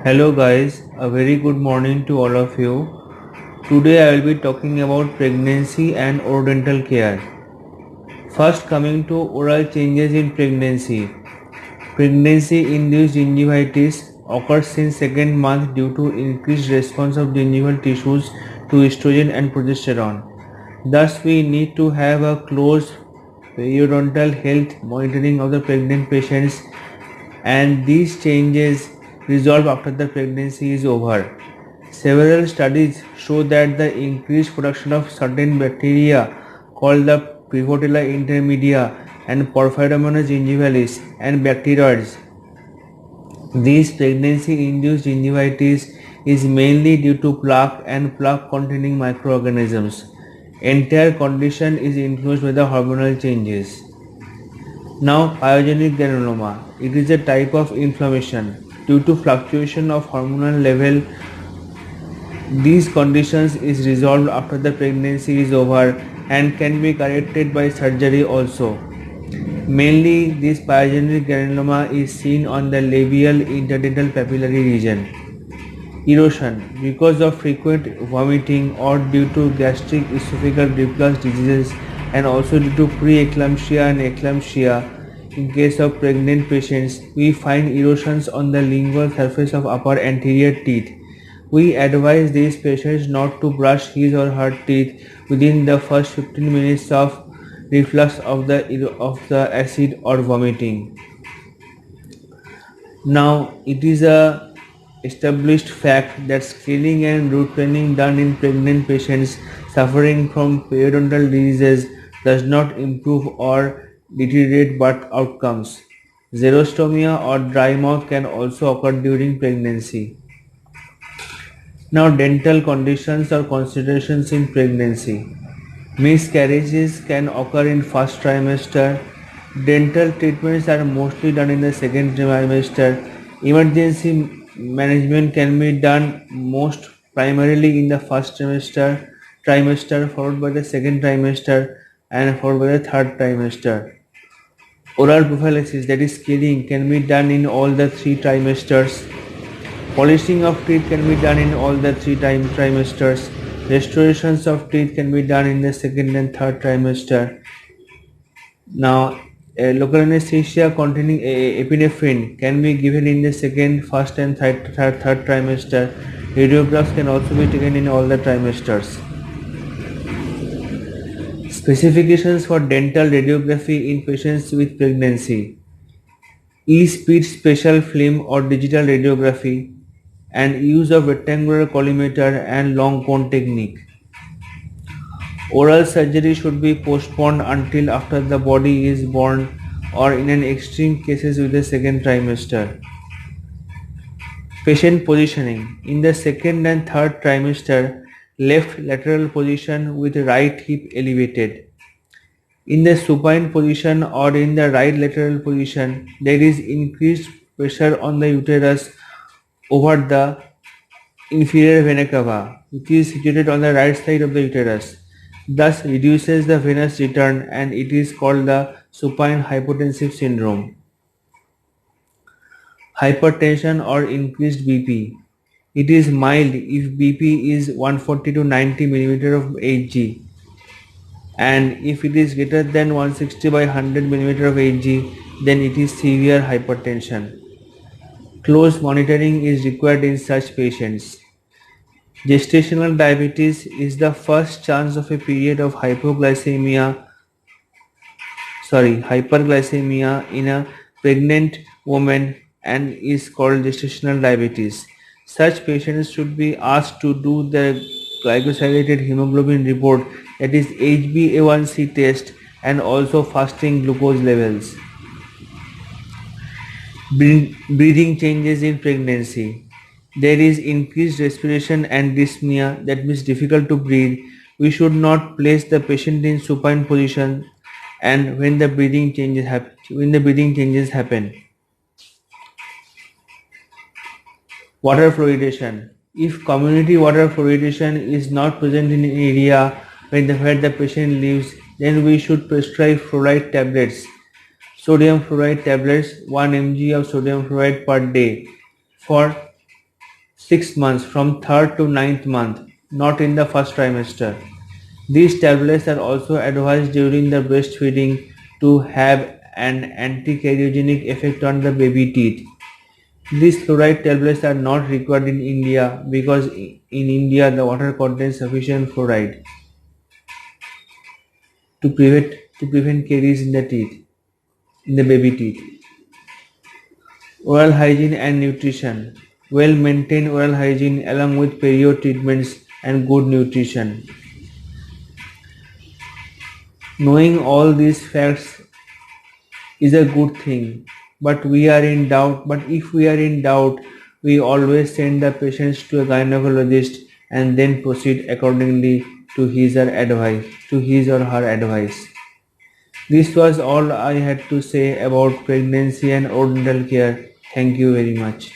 Hello guys, a very good morning to all of you. Today I will be talking about pregnancy and Oro-Dental care. First, coming to oral changes in pregnancy. Pregnancy-induced gingivitis occurs in second month due to increased response of gingival tissues to estrogen and progesterone. Thus, we need to have a close periodontal health monitoring of the pregnant patients, and these changes resolve after the pregnancy is over. Several studies show that the increased production of certain bacteria called the Prevotella intermedia and Porphyromonas gingivalis and bacteroids. This pregnancy-induced gingivitis is mainly due to plaque and plaque-containing microorganisms. Entire condition is influenced by the hormonal changes. Now, pyogenic granuloma. It is a type of inflammation due to fluctuation of hormonal level. These conditions is resolved after the pregnancy is over and can be corrected by surgery also. Mainly, this pyogenic granuloma is seen on the labial interdental papillary region. Erosion because of frequent vomiting or due to gastric esophageal reflux diseases, and also due to preeclampsia and eclampsia. In case of pregnant patients, we find erosions on the lingual surface of upper anterior teeth. We advise these patients not to brush his or her teeth within the first 15 minutes of reflux of the acid or vomiting. Now, it is a established fact that screening and root canalling done in pregnant patients suffering from periodontal diseases does not improve or deteriorate birth outcomes. Xerostomia or dry mouth can also occur during pregnancy. Now, dental conditions or considerations in pregnancy. Miscarriages can occur in first trimester. Dental treatments are mostly done in the second trimester. Emergency management can be done most primarily in the first trimester, followed by the second trimester, and followed by the third trimester. Oral prophylaxis, that is scaling, can be done in all the three trimesters. Polishing of teeth can be done in all the trimesters. Restorations of teeth can be done in the second and third trimester. Now, local anesthesia containing epinephrine can be given in the second, first, and third trimester. Radiographs can also be taken in all the trimesters. Specifications for dental radiography in patients with pregnancy: E-speed special film or digital radiography, and use of rectangular collimator and long cone technique. Oral surgery should be postponed until after the body is born or in an extreme cases with the second trimester. Patient positioning. In the second and third trimester, left lateral position with right hip elevated. In the supine position or in the right lateral position, there is increased pressure on the uterus over the inferior vena cava, which is situated on the right side of the uterus. Thus reduces the venous return, and it is called the supine hypotensive syndrome. Hypertension or increased BP. It is mild if BP is 140 to 90 mm of Hg, and if it is greater than 160 by 100 mm of Hg, then it is severe hypertension. Close monitoring is required in such patients. Gestational diabetes is the first chance of a period of hyperglycemia in a pregnant woman and is called gestational diabetes. Such patients should be asked to do the glycosylated hemoglobin report, that is HbA1c test, and also fasting glucose levels. Breathing changes in pregnancy. There is increased respiration and dyspnea, that means difficult to breathe. We should not place the patient in supine position and when the breathing changes happen. Water fluoridation. If community water fluoridation is not present in an area where the patient lives, then we should prescribe fluoride tablets Sodium fluoride tablets 1 mg of sodium fluoride per day for 6 months from 3rd to 9th month, not in the first trimester. These tablets are also advised during the breastfeeding to have an anti-cardiogenic effect on the baby teeth. These fluoride tablets are not required in India because in India the water contains sufficient fluoride to prevent caries in the teeth, in the baby teeth. Oral hygiene and nutrition. Well maintained oral hygiene along with perio treatments and good nutrition. Knowing all these facts is a good thing, but if we are in doubt, we always send the patients to a gynecologist and then proceed accordingly to his or her advice. This was all I had to say about pregnancy and Oro-Dental care. Thank you very much.